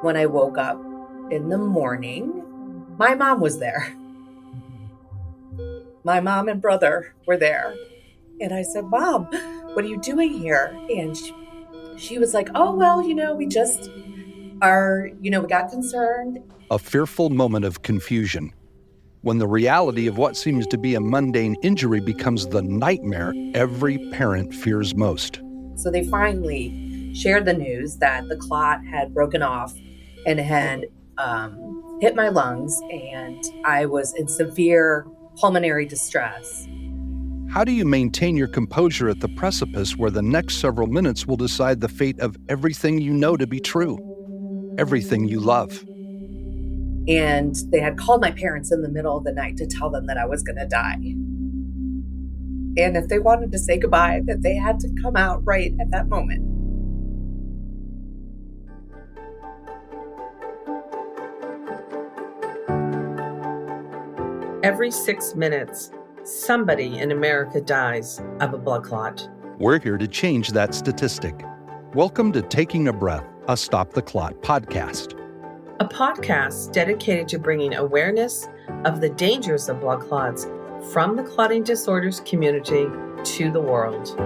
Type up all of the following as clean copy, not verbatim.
When I woke up in the morning, my mom was there. My mom and brother were there. And I said, Mom, what are you doing here? And she was like, oh, well, we just are, we got concerned. A fearful moment of confusion. When the reality of what seems to be a mundane injury becomes the nightmare every parent fears most. So they finally shared the news that the clot had broken off and had hit my lungs, and I was in severe pulmonary distress. How do you maintain your composure at the precipice where the next several minutes will decide the fate of everything you know to be true, everything you love? And they had called my parents in the middle of the night to tell them that I was going to die. And if they wanted to say goodbye, that they had to come out right at that moment. Every 6 minutes, somebody in America dies of a blood clot. We're here to change that statistic. Welcome to Taking a Breath, a Stop the Clot podcast. A podcast dedicated to bringing awareness of the dangers of blood clots from the clotting disorders community to the world.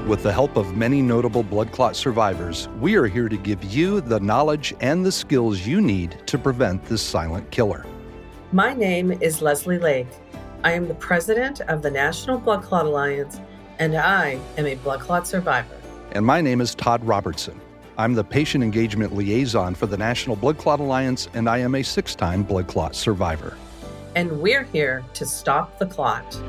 With the help of many notable blood clot survivors, we are here to give you the knowledge and the skills you need to prevent this silent killer. My name is Leslie Lake. I am the president of the National Blood Clot Alliance, and I am a blood clot survivor. And my name is Todd Robertson. I'm the patient engagement liaison for the National Blood Clot Alliance, and I am a 6-time blood clot survivor. And we're here to stop the clot.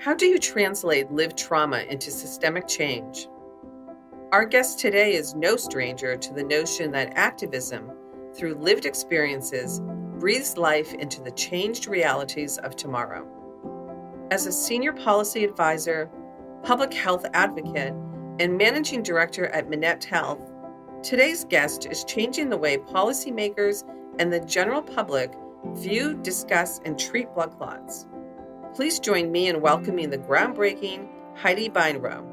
How do you translate lived trauma into systemic change? Our guest today is no stranger to the notion that activism, through lived experiences, breathes life into the changed realities of tomorrow. As a senior policy advisor, public health advocate, and managing director at Minat Health, today's guest is changing the way policymakers and the general public view, discuss, and treat blood clots. Please join me in welcoming the groundbreaking Heide Bajnrauh.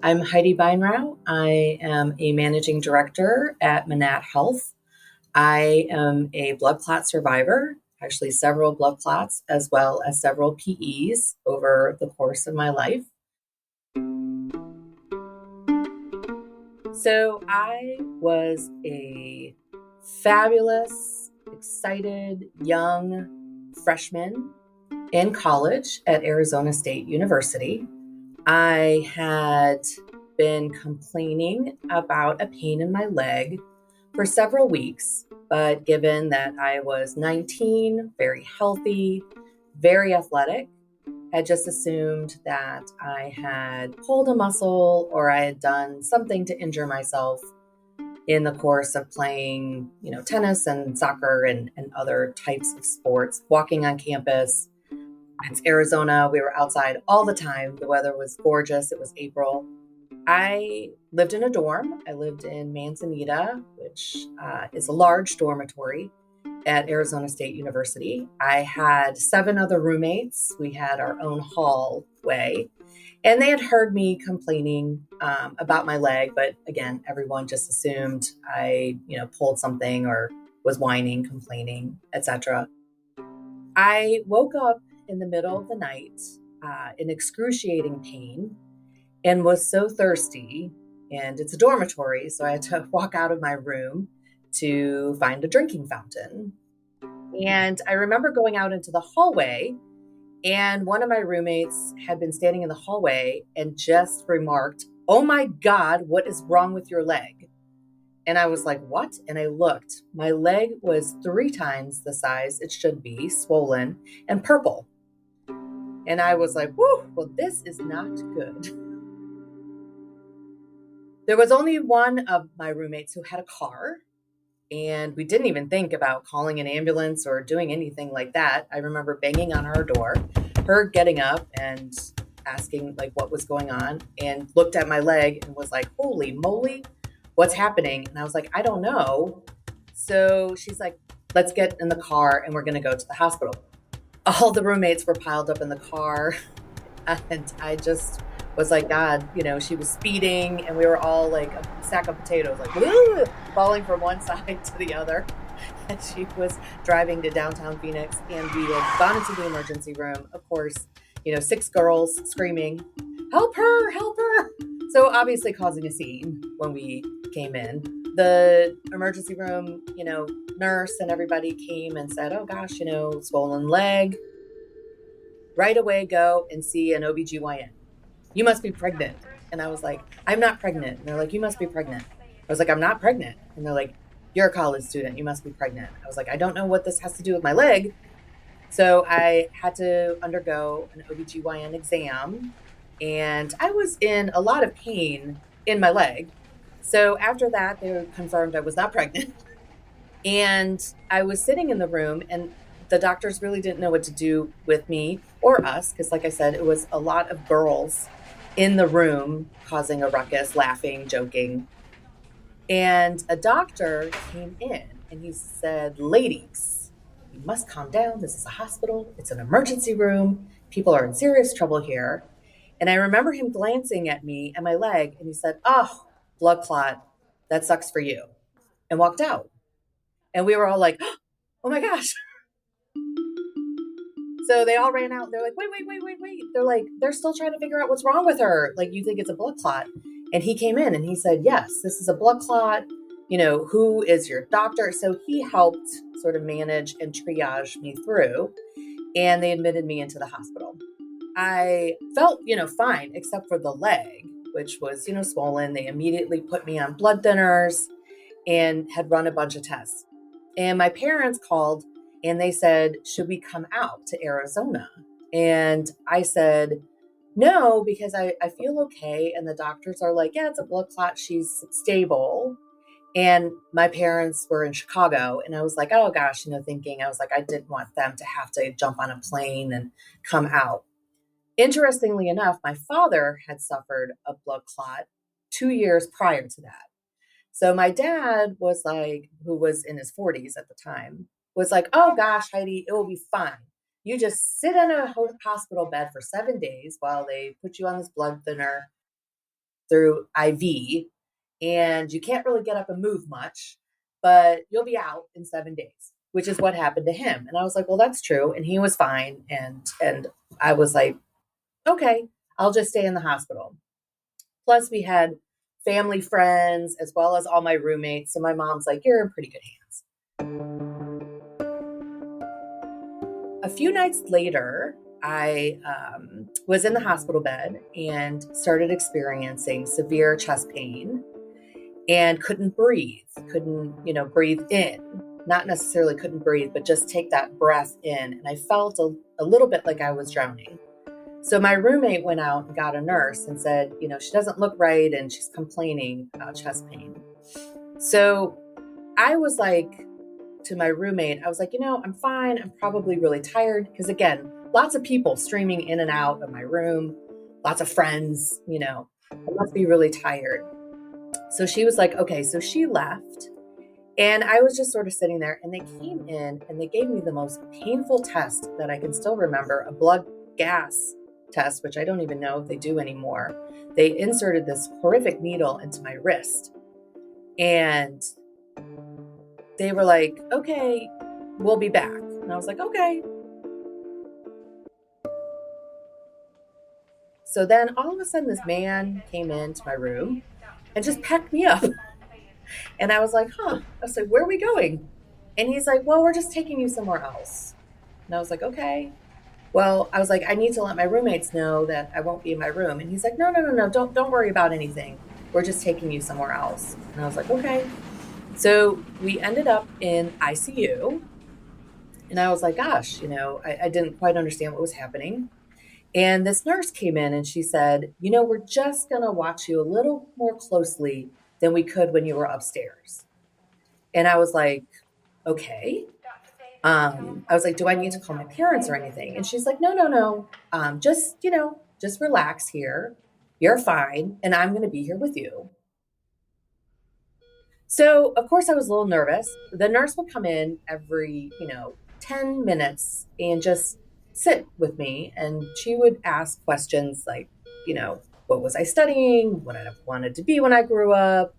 I'm Heide Bajnrauh. I am a managing director at Minat Health. I am a blood clot survivor, actually several blood clots, as well as several PEs over the course of my life. So I was a fabulous, excited, young freshman in college at Arizona State University. I had been complaining about a pain in my leg for several weeks, but given that I was 19, very healthy, very athletic, I just assumed that I had pulled a muscle or I had done something to injure myself in the course of playing, tennis and soccer and other types of sports, walking on campus. It's Arizona. We were outside all the time. The weather was gorgeous. It was April. I lived in a dorm. I lived in Manzanita, which is a large dormitory at Arizona State University. I had 7 other roommates. We had our own hallway, and they had heard me complaining about my leg. But again, everyone just assumed I, pulled something or was whining, complaining, etc. I woke up in the middle of the night in excruciating pain and was so thirsty, and it's a dormitory, so I had to walk out of my room to find a drinking fountain. And I remember going out into the hallway, and one of my roommates had been standing in the hallway and just remarked, "Oh my God, what is wrong with your leg?" And I was like, what? And I looked. My leg was 3 times the size it should be, swollen and purple. And I was like, whew, well, this is not good. There was only one of my roommates who had a car, and we didn't even think about calling an ambulance or doing anything like that. I remember banging on her door, her getting up and asking what was going on, and looked at my leg and was like, holy moly, what's happening? And I was like, I don't know. So she's like, let's get in the car and we're going to go to the hospital. All the roommates were piled up in the car. And I just was like, God, she was speeding and we were all like a sack of potatoes, like woo, falling from one side to the other. And she was driving to downtown Phoenix and we had gone into the emergency room. Of course, 6 girls screaming, help her, help her. So obviously causing a scene when we came in. The emergency room, nurse and everybody came and said, oh gosh, swollen leg. Right away, go and see an OBGYN. You must be pregnant. And I was like, I'm not pregnant. And they're like, you must be pregnant. I was like, I'm not pregnant. And they're like, you're a college student. You must be pregnant. I was like, I don't know what this has to do with my leg. So I had to undergo an OBGYN exam. And I was in a lot of pain in my leg. So after that, they confirmed I was not pregnant. And I was sitting in the room and the doctors really didn't know what to do with me or us. Because like I said, it was a lot of girls in the room causing a ruckus, laughing, joking. And a doctor came in and he said, ladies, you must calm down. This is a hospital. It's an emergency room. People are in serious trouble here. And I remember him glancing at me and my leg and he said, oh, blood clot. That sucks for you. And walked out. And we were all like, oh my gosh. So they all ran out. They're like, wait. They're like, they're still trying to figure out what's wrong with her. Like, you think it's a blood clot? And he came in and he said, yes, this is a blood clot. Who is your doctor? So he helped sort of manage and triage me through. And they admitted me into the hospital. I felt, fine, except for the leg, which was, swollen. They immediately put me on blood thinners and had run a bunch of tests. And my parents called and they said, should we come out to Arizona? And I said, no, because I feel okay. And the doctors are like, yeah, it's a blood clot. She's stable. And my parents were in Chicago. And I was like, oh gosh, thinking, I was like, I didn't want them to have to jump on a plane and come out. Interestingly enough, my father had suffered a blood clot 2 years prior to that. So my dad was like, who was in his 40s at the time, was like, oh gosh, Heidi, it will be fine. You just sit in a hospital bed for 7 days while they put you on this blood thinner through IV. And you can't really get up and move much, but you'll be out in 7 days, which is what happened to him. And I was like, well, that's true. And he was fine. And I was like, okay, I'll just stay in the hospital. Plus we had family friends, as well as all my roommates. So my mom's like, you're in pretty good hands. A few nights later, I was in the hospital bed and started experiencing severe chest pain and couldn't breathe, breathe in. Not necessarily couldn't breathe, but just take that breath in. And I felt a little bit like I was drowning. So my roommate went out and got a nurse and said, she doesn't look right and she's complaining about chest pain. So I was like, to my roommate, I was like, I'm fine. I'm probably really tired. Because again, lots of people streaming in and out of my room, lots of friends, I must be really tired. So she was like, okay, so she left. And I was just sort of sitting there and they came in and they gave me the most painful test that I can still remember, a blood gas test, which I don't even know if they do anymore. They inserted this horrific needle into my wrist. And they were like, okay, we'll be back. And I was like, okay. So then all of a sudden, this man came into my room and just packed me up. And I was like, I was like, where are we going? And he's like, well, we're just taking you somewhere else. And I was like, okay. Well, I was like, I need to let my roommates know that I won't be in my room. And he's like, no, don't worry about anything. We're just taking you somewhere else. And I was like, okay. So we ended up in ICU. And I was like, gosh, I didn't quite understand what was happening. And this nurse came in and she said, we're just going to watch you a little more closely than we could when you were upstairs. And I was like, okay. I was like, do I need to call my parents or anything? And she's like, no. Just relax here. You're fine. And I'm going to be here with you. So, of course, I was a little nervous. The nurse would come in every, 10 minutes and just sit with me. And she would ask questions like, what was I studying? What I wanted to be when I grew up?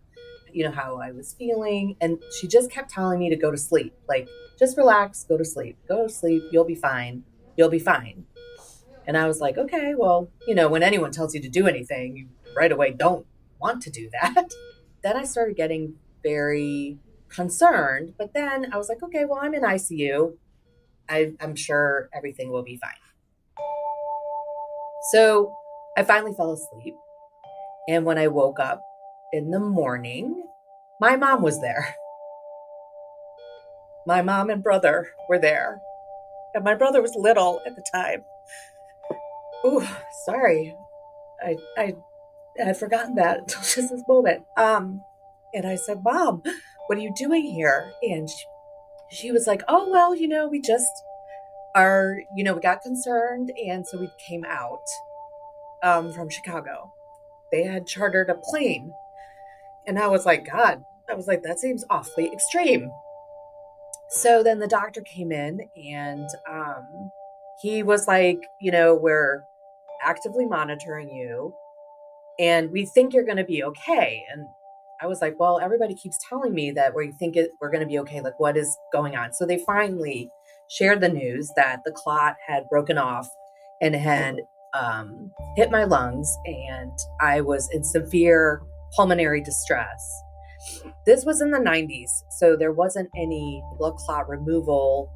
How I was feeling. And she just kept telling me to go to sleep. Like, just relax, go to sleep, you'll be fine. You'll be fine. And I was like, okay, well, when anyone tells you to do anything, you right away don't want to do that. Then I started getting very concerned. But then I was like, okay, well, I'm in ICU. I'm sure everything will be fine. So I finally fell asleep. And when I woke up in the morning, my mom was there. My mom and brother were there. And my brother was little at the time. Ooh, sorry. I had forgotten that until just this moment. And I said, Mom, what are you doing here? And she was like, oh, well, we just are, we got concerned. And so we came out from Chicago. They had chartered a plane. And I was like, God, that seems awfully extreme. So then the doctor came in and he was like, we're actively monitoring you and we think you're going to be okay. And I was like, well, everybody keeps telling me that we're going to be okay. Like, what is going on? So they finally shared the news that the clot had broken off and had hit my lungs, and I was in severe pulmonary distress. This was in the 90s, so there wasn't any blood clot removal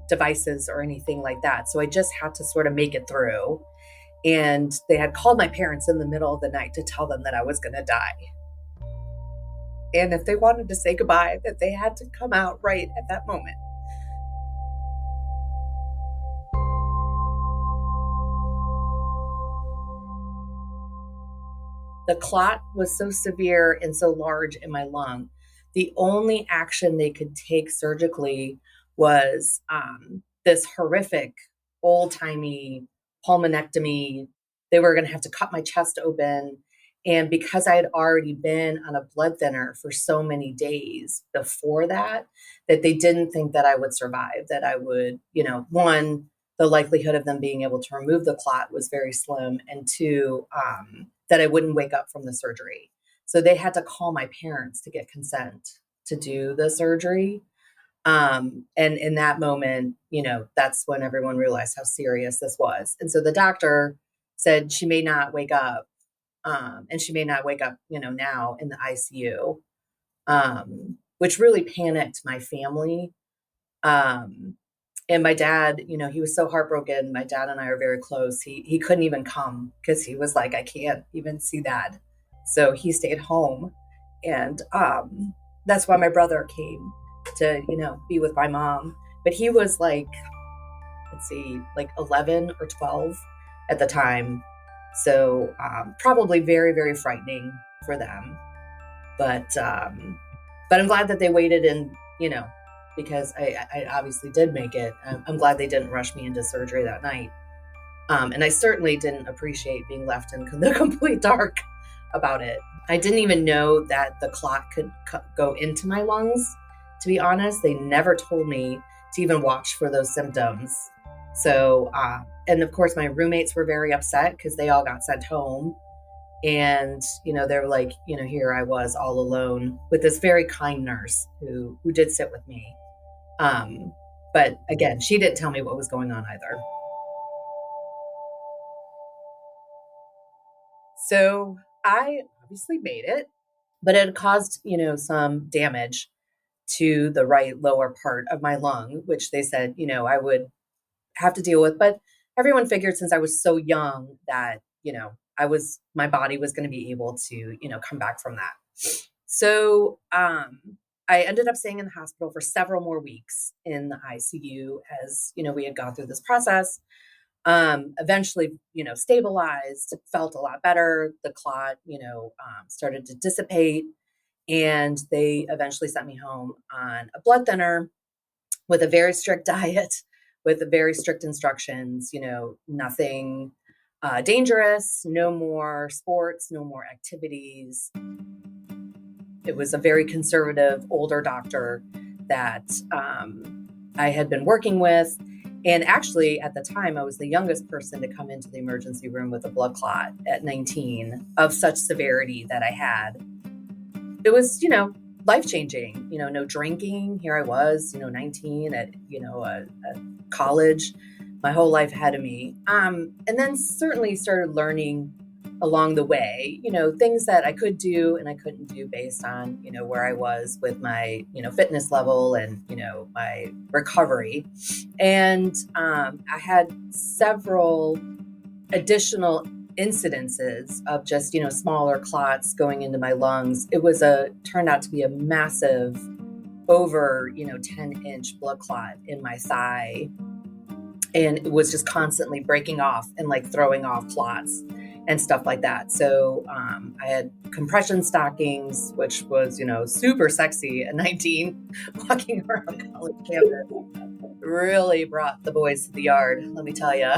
devices or anything like that. So I just had to sort of make it through. And they had called my parents in the middle of the night to tell them that I was going to die. And if they wanted to say goodbye, that they had to come out right at that moment. The clot was so severe and so large in my lung. The only action they could take surgically was this horrific, old-timey pulmonectomy. They were going to have to cut my chest open. And because I had already been on a blood thinner for so many days before that they didn't think that I would survive, that I would, one, the likelihood of them being able to remove the clot was very slim. And two, that I wouldn't wake up from the surgery. So they had to call my parents to get consent to do the surgery. And in that moment, that's when everyone realized how serious this was. And so the doctor said she may not wake up. And she may not wake up, now in the ICU, which really panicked my family. And my dad, he was so heartbroken. My dad and I are very close. He couldn't even come because he was like, I can't even see Dad. So he stayed home. And that's why my brother came to, be with my mom. But he was like 11 or 12 at the time. So probably very, very frightening for them. But I'm glad that they waited and, because I obviously did make it. I'm glad they didn't rush me into surgery that night. And I certainly didn't appreciate being left in the complete dark about it. I didn't even know that the clot could go into my lungs. To be honest, they never told me to even watch for those symptoms. So, and of course, my roommates were very upset because they all got sent home. And, they were like, here I was all alone with this very kind nurse who did sit with me. But again, she didn't tell me what was going on either. So I obviously made it, but it caused, some damage to the right lower part of my lung, which they said, I would have to deal with. But everyone figured since I was so young that, my body was going to be able to, come back from that. So I ended up staying in the hospital for several more weeks in the ICU as, we had gone through this process. Eventually, stabilized, felt a lot better. The clot, started to dissipate. And they eventually sent me home on a blood thinner with a very strict diet, with very strict instructions, nothing dangerous, no more sports, no more activities. It was a very conservative, older doctor that I had been working with. And actually, at the time, I was the youngest person to come into the emergency room with a blood clot at 19 of such severity that I had. It was, life-changing, no drinking. Here I was, 19 at, a college, my whole life ahead of me. And then certainly started learning along the way, things that I could do and I couldn't do based on, where I was with my, fitness level and, my recovery. And I had several additional incidences of just, smaller clots going into my lungs. It was turned out to be a massive over, 10-inch blood clot in my thigh. And it was just constantly breaking off and like throwing off clots and stuff like that. So I had compression stockings, which was, super sexy at 19, walking around college campus. Really brought the boys to the yard, let me tell you.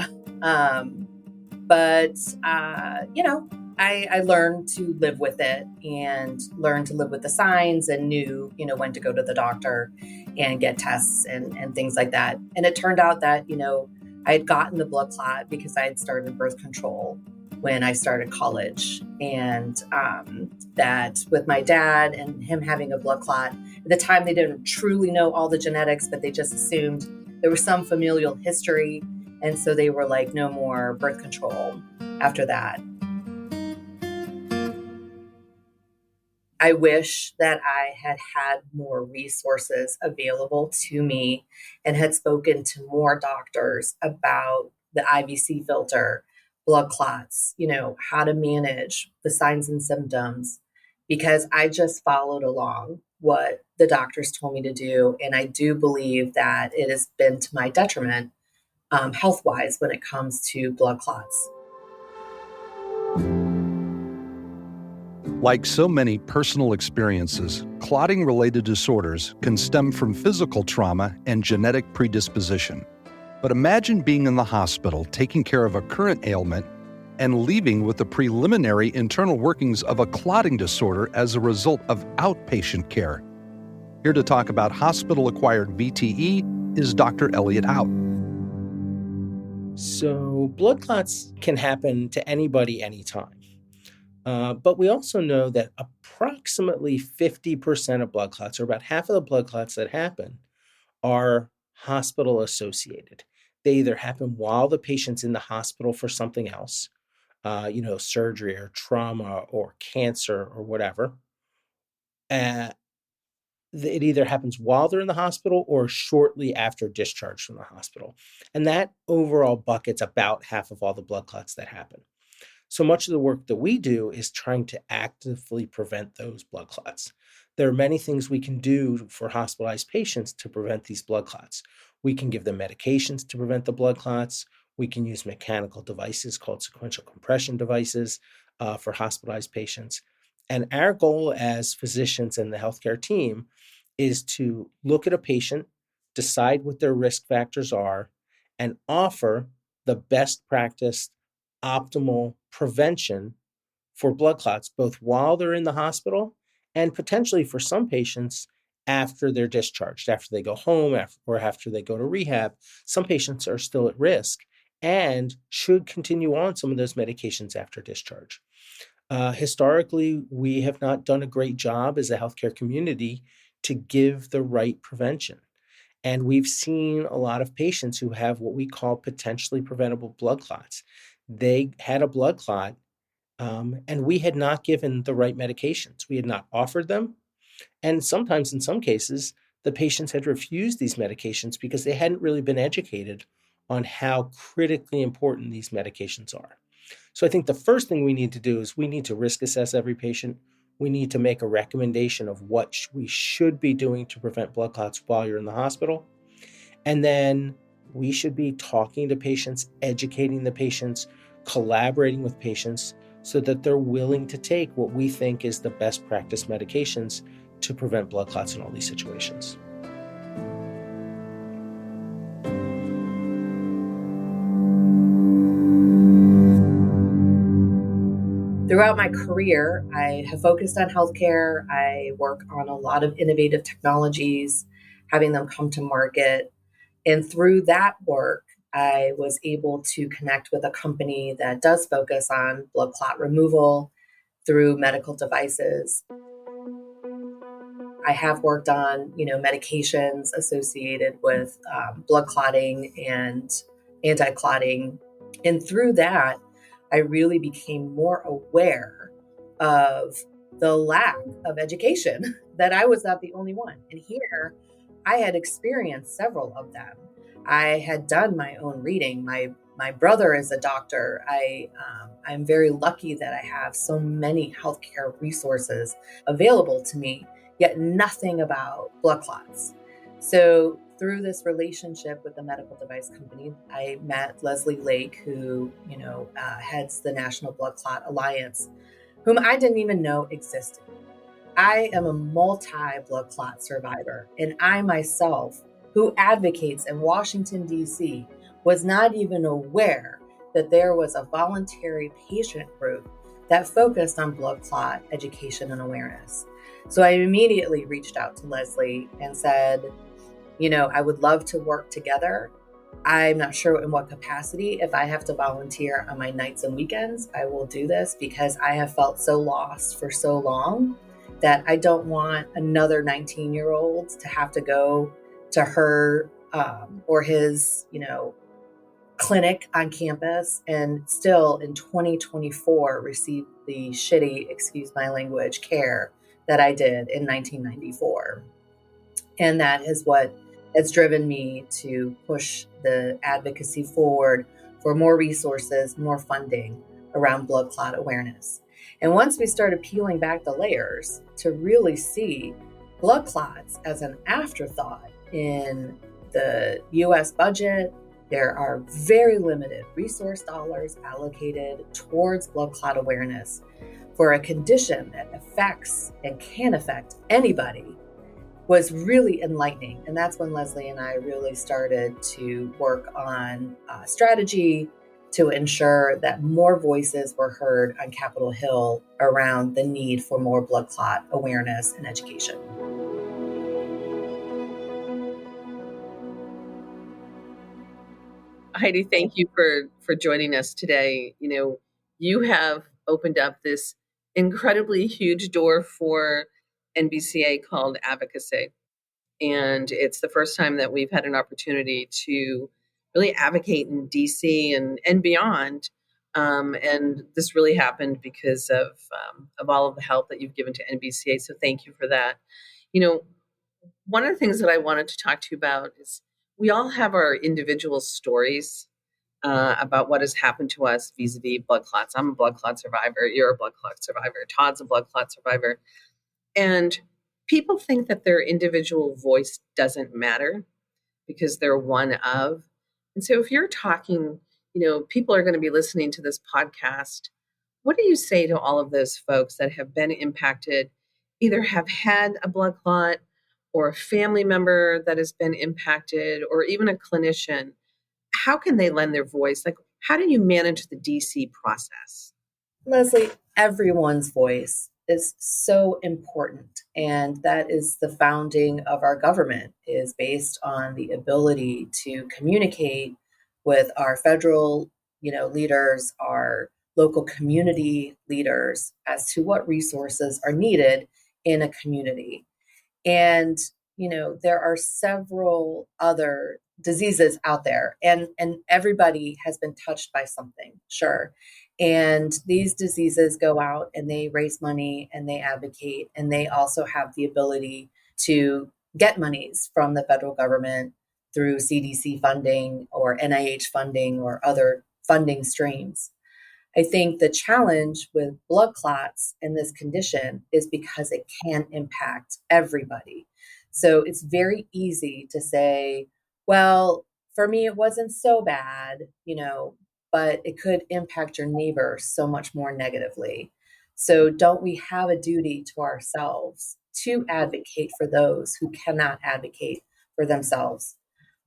I learned to live with it and learned to live with the signs and knew, when to go to the doctor and get tests and things like that. And it turned out that, I had gotten the blood clot because I had started birth control when I started college. And that with my dad and him having a blood clot, at the time they didn't truly know all the genetics, but they just assumed there was some familial history. And so they were like, no more birth control after that. I wish that I had had more resources available to me and had spoken to more doctors about the IVC filter, blood clots, how to manage the signs and symptoms, because I just followed along what the doctors told me to do. And I do believe that it has been to my detriment health-wise when it comes to blood clots. Like so many personal experiences, clotting-related disorders can stem from physical trauma and genetic predisposition. But imagine being in the hospital taking care of a current ailment and leaving with the preliminary internal workings of a clotting disorder as a result of outpatient care. Here to talk about hospital-acquired VTE is Dr. Elliot Out. So blood clots can happen to anybody, anytime. But we also know that approximately 50% of blood clots, or about half of the blood clots that happen, are hospital-associated. They either happen while the patient's in the hospital for something else, surgery or trauma or cancer or whatever. It either happens while they're in the hospital or shortly after discharge from the hospital. And that overall bucket's about half of all the blood clots that happen. So much of the work that we do is trying to actively prevent those blood clots. There are many things we can do for hospitalized patients to prevent these blood clots. We can give them medications to prevent the blood clots. We can use mechanical devices called sequential compression devices for hospitalized patients. And our goal as physicians and the healthcare team is to look at a patient, decide what their risk factors are, and offer the best practice optimal prevention for blood clots, both while they're in the hospital and potentially for some patients after they're discharged, after they go home or after they go to rehab. Some patients are still at risk and should continue on some of those medications after discharge. Historically, we have not done a great job as a healthcare community to give the right prevention. And we've seen a lot of patients who have what we call potentially preventable blood clots. They had a blood clot, and we had not given the right medications. We had not offered them. And sometimes, in some cases, the patients had refused these medications because they hadn't really been educated on how critically important these medications are. So I think the first thing we need to do is we need to risk assess every patient. We need to make a recommendation of what we should be doing to prevent blood clots while you're in the hospital. And then we should be talking to patients, educating the patients, collaborating with patients so that they're willing to take what we think is the best practice medications to prevent blood clots in all these situations. Throughout my career, I have focused on healthcare. I work on a lot of innovative technologies, having them come to market. And through that work, I was able to connect with a company that does focus on blood clot removal through medical devices. I have worked on, medications associated with blood clotting and anti-clotting. And through that, I really became more aware of the lack of education, that I was not the only one. And here, I had experienced several of them. I had done my own reading. My brother is a doctor. I'm very lucky that I have so many healthcare resources available to me, yet nothing about blood clots. So through this relationship with the medical device company, I met Leslie Lake, who heads the National Blood Clot Alliance, whom I didn't even know existed. I am a multi-blood clot survivor, and I myself, who advocates in Washington, D.C., was not even aware that there was a voluntary patient group that focused on blood clot education and awareness. So I immediately reached out to Leslie and said, I would love to work together. I'm not sure in what capacity. If I have to volunteer on my nights and weekends, I will do this, because I have felt so lost for so long that I don't want another 19-year-old to have to go to her or his, clinic on campus and still in 2024 receive the shitty, excuse my language, care that I did in 1994. And that is what has driven me to push the advocacy forward for more resources, more funding around blood clot awareness. And once we started peeling back the layers to really see blood clots as an afterthought in the US budget, there are very limited resource dollars allocated towards blood clot awareness for a condition that affects and can affect anybody, was really enlightening. And that's when Leslie and I really started to work on strategy to ensure that more voices were heard on Capitol Hill around the need for more blood clot awareness and education. Heidi, thank you for joining us today. You have opened up this incredibly huge door for NBCA called Advocacy. And it's the first time that we've had an opportunity to really advocate in DC and beyond. And this really happened because of all of the help that you've given to NBCA. So thank you for that. One of the things that I wanted to talk to you about is we all have our individual stories about what has happened to us vis-a-vis blood clots. I'm a blood clot survivor. You're a blood clot survivor. Todd's a blood clot survivor. And people think that their individual voice doesn't matter because they're one of. And so if you're talking, people are going to be listening to this podcast. What do you say to all of those folks that have been impacted, either have had a blood clot or a family member that has been impacted, or even a clinician? How can they lend their voice? Like, how do you manage the DC process? Leslie, everyone's voice is so important. And that is the founding of our government, is based on the ability to communicate with our federal, leaders, our local community leaders as to what resources are needed in a community. And, there are several other diseases out there, and everybody has been touched by something, sure. And these diseases go out and they raise money and they advocate, and they also have the ability to get monies from the federal government through CDC funding or NIH funding or other funding streams. I think the challenge with blood clots in this condition is because it can impact everybody. So it's very easy to say, well, for me, it wasn't so bad, but it could impact your neighbor so much more negatively. So don't we have a duty to ourselves to advocate for those who cannot advocate for themselves?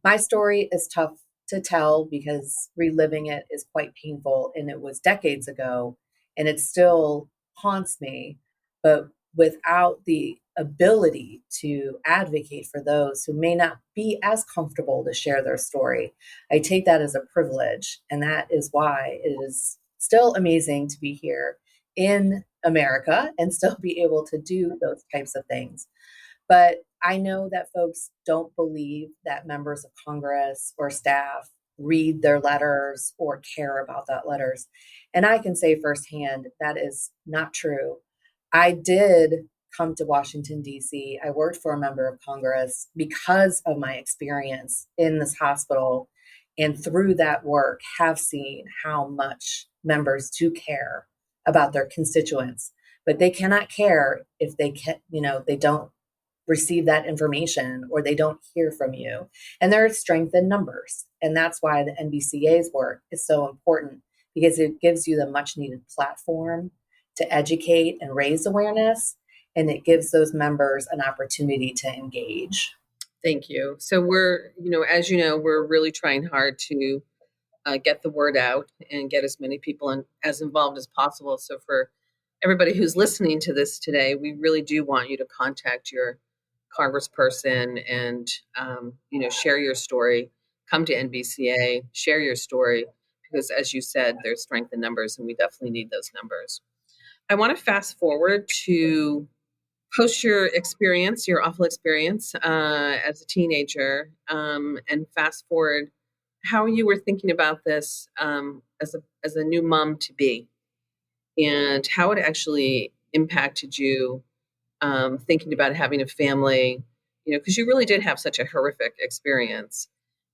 My story is tough to tell because reliving it is quite painful, and it was decades ago. and it still haunts me. But without the ability to advocate for those who may not be as comfortable to share their story, I take that as a privilege. And that is why it is still amazing to be here in America and still be able to do those types of things. But I know that folks don't believe that members of Congress or staff read their letters or care about that letters. And I can say firsthand that is not true. I did come to Washington, D.C. I worked for a member of Congress because of my experience in this hospital. And through that work, have seen how much members do care about their constituents. But they cannot care if they can, they don't receive that information or they don't hear from you. And there is strength in numbers. And that's why the NBCA's work is so important, because it gives you the much needed platform to educate and raise awareness. And it gives those members an opportunity to engage. Thank you. So we're, as you know, we're really trying hard to get the word out and get as many people as involved as possible. So for everybody who's listening to this today, we really do want you to contact your congressperson and, share your story. Come to NBCA, share your story, because as you said, there's strength in numbers and we definitely need those numbers. I want to fast forward to post your experience, your awful experience as a teenager, and fast forward how you were thinking about this as a new mom to be, and how it actually impacted you thinking about having a family, because you really did have such a horrific experience.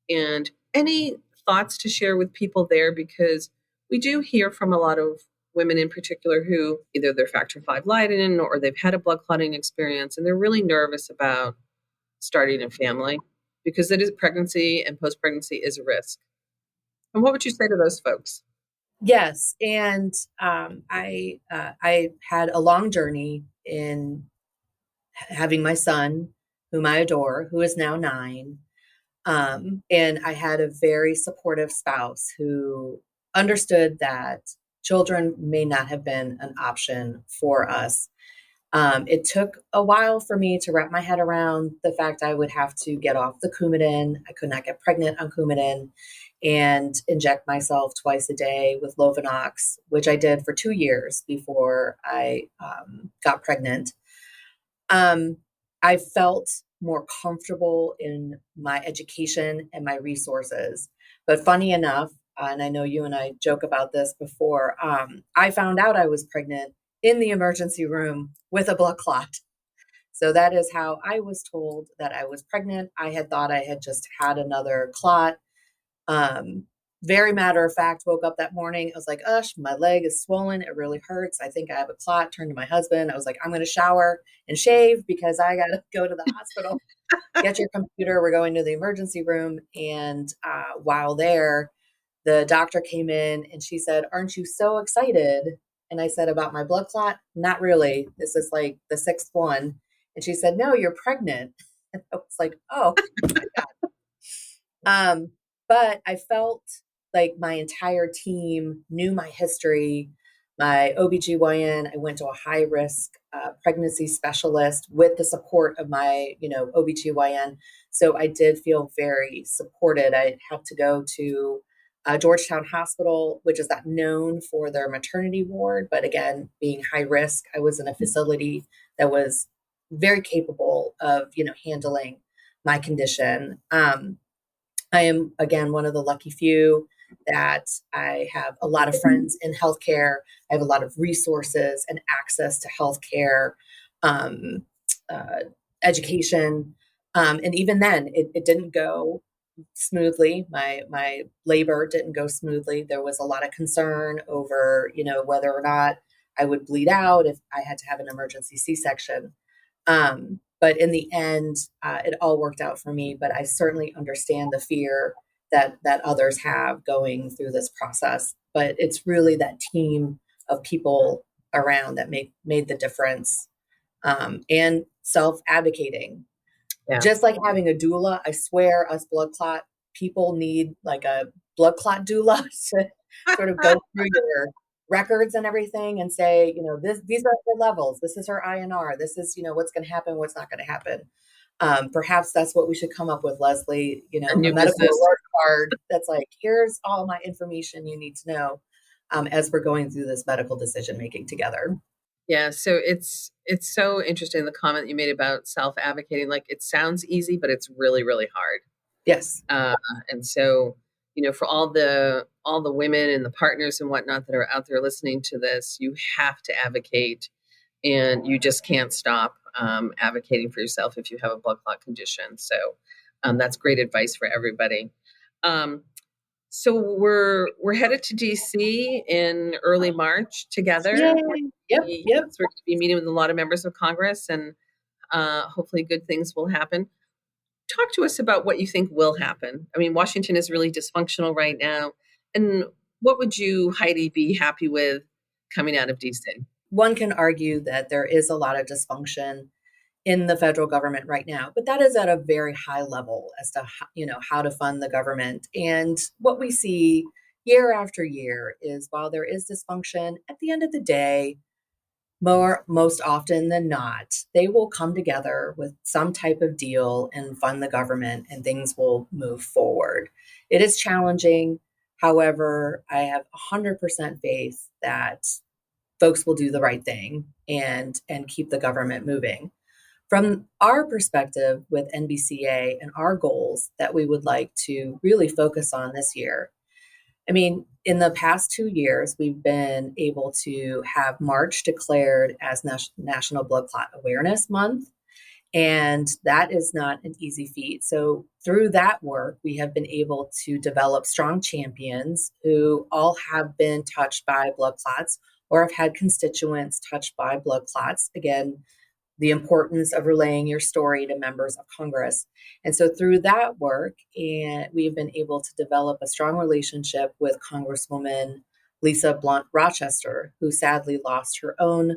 And any thoughts to share with people there, because we do hear from a lot of women in particular who either they're factor V Leiden or they've had a blood clotting experience and they're really nervous about starting a family because it is pregnancy and post-pregnancy is a risk. And what would you say to those folks? Yes. And I had a long journey in having my son, whom I adore, who is now 9. And I had a very supportive spouse who understood that children may not have been an option for us. It took a while for me to wrap my head around the fact I would have to get off the Coumadin. I could not get pregnant on Coumadin and inject myself twice a day with Lovenox, which I did for 2 years before I got pregnant. I felt more comfortable in my education and my resources. But funny enough, and I know you and I joke about this before, I found out I was pregnant in the emergency room with a blood clot. So that is how I was told that I was pregnant. I had thought I had just had another clot. Very matter of fact, woke up that morning. I was like, my leg is swollen. It really hurts. I think I have a clot. Turned to my husband. I was like, I'm going to shower and shave because I got to go to the hospital. Get your computer. We're going to the emergency room. And while there, the doctor came in and she said, aren't you so excited? And I said, about my blood clot? Not really. This is like the 6th one. And she said, no, you're pregnant. And I was like, oh my God. But I felt like my entire team knew my history, my OBGYN. I went to a high risk pregnancy specialist with the support of my, OBGYN. So I did feel very supported. I had to go to Georgetown Hospital, which is not known for their maternity ward. But again, being high risk, I was in a facility that was very capable of, handling my condition. I am, again, one of the lucky few that I have a lot of friends in healthcare. I have a lot of resources and access to healthcare, education. And even then, it didn't go smoothly. My labor didn't go smoothly. There was a lot of concern over, whether or not I would bleed out if I had to have an emergency C-section. But in the end, it all worked out for me. But I certainly understand the fear that others have going through this process. But it's really that team of people around that made the difference, and self-advocating. Yeah. Just like having a doula, I swear us blood clot people need like a blood clot doula to sort of go through records and everything and say, these are the levels. This is our INR. This is, what's going to happen, what's not going to happen. Perhaps that's what we should come up with, Leslie, A a new medical business. alert card that's like, here's all my information you need to know as we're going through this medical decision making together. Yeah, so it's so interesting, the comment you made about self-advocating. Like, it sounds easy, but it's really, really hard. Yes. And so, for all the women and the partners and whatnot that are out there listening to this, you have to advocate, and you just can't stop advocating for yourself if you have a blood clot condition. So that's great advice for everybody. So we're headed to DC in early March together. Yay. Yep. We're going to be meeting with a lot of members of Congress, and hopefully good things will happen. Talk to us about what you think will happen. I mean, Washington is really dysfunctional right now. And what would you, Heidi, be happy with coming out of DC? One can argue that there is a lot of dysfunction in the federal government right now, but that is at a very high level as to how to fund the government. And what we see year after year is, while there is dysfunction, at the end of the day, most often than not, they will come together with some type of deal and fund the government, and things will move forward. It is challenging. However, I have 100% faith that folks will do the right thing and keep the government moving. From our perspective with NBCA and our goals that we would like to really focus on this year, I mean, in the past 2 years, we've been able to have March declared as National Blood Clot Awareness Month, and that is not an easy feat. So through that work, we have been able to develop strong champions who all have been touched by blood clots or have had constituents touched by blood clots. Again, the importance of relaying your story to members of Congress. And so through that work, and we've been able to develop a strong relationship with Congresswoman Lisa Blunt Rochester, who sadly lost her own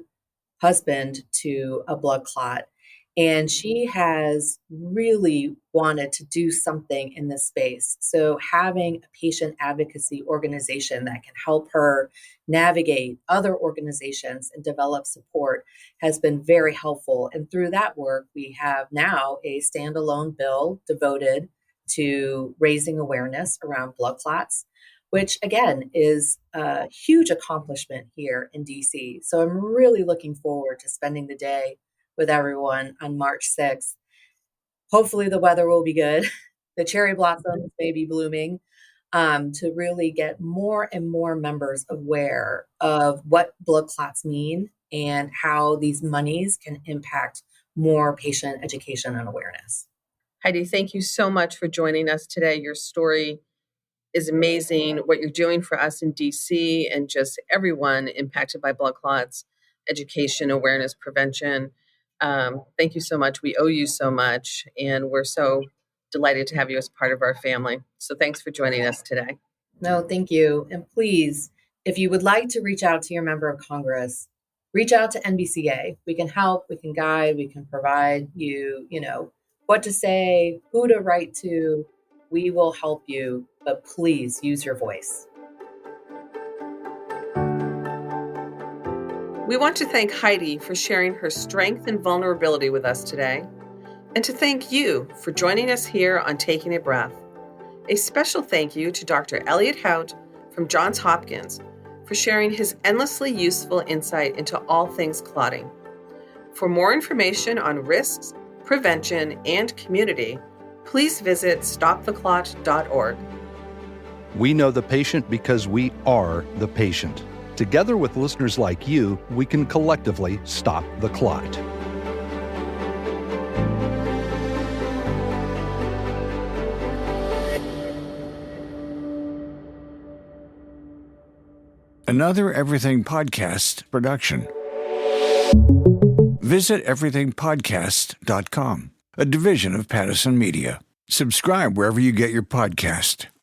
husband to a blood clot. And she has really wanted to do something in this space. So having a patient advocacy organization that can help her navigate other organizations and develop support has been very helpful. And through that work, we have now a standalone bill devoted to raising awareness around blood clots, which again is a huge accomplishment here in DC. So I'm really looking forward to spending the day with everyone on March 6th. Hopefully the weather will be good. The cherry blossoms may be blooming, to really get more and more members aware of what blood clots mean and how these monies can impact more patient education and awareness. Heidi, thank you so much for joining us today. Your story is amazing. What you're doing for us in DC and just everyone impacted by blood clots, education, awareness, prevention. Thank you so much. We owe you so much, and we're so delighted to have you as part of our family. So thanks for joining us today. No, thank you. And please, if you would like to reach out to your member of Congress, reach out to NBCA. We can help, we can guide, we can provide you, what to say, who to write to. We will help you, but please use your voice. We want to thank Heidi for sharing her strength and vulnerability with us today, and to thank you for joining us here on Taking a Breath. A special thank you to Dr. Elliot Hout from Johns Hopkins for sharing his endlessly useful insight into all things clotting. For more information on risks, prevention, and community, please visit stoptheclot.org. We know the patient because we are the patient. Together with listeners like you, we can collectively stop the clot. Another Everything Podcast production. Visit everythingpodcast.com, a division of Pattison Media. Subscribe wherever you get your podcast.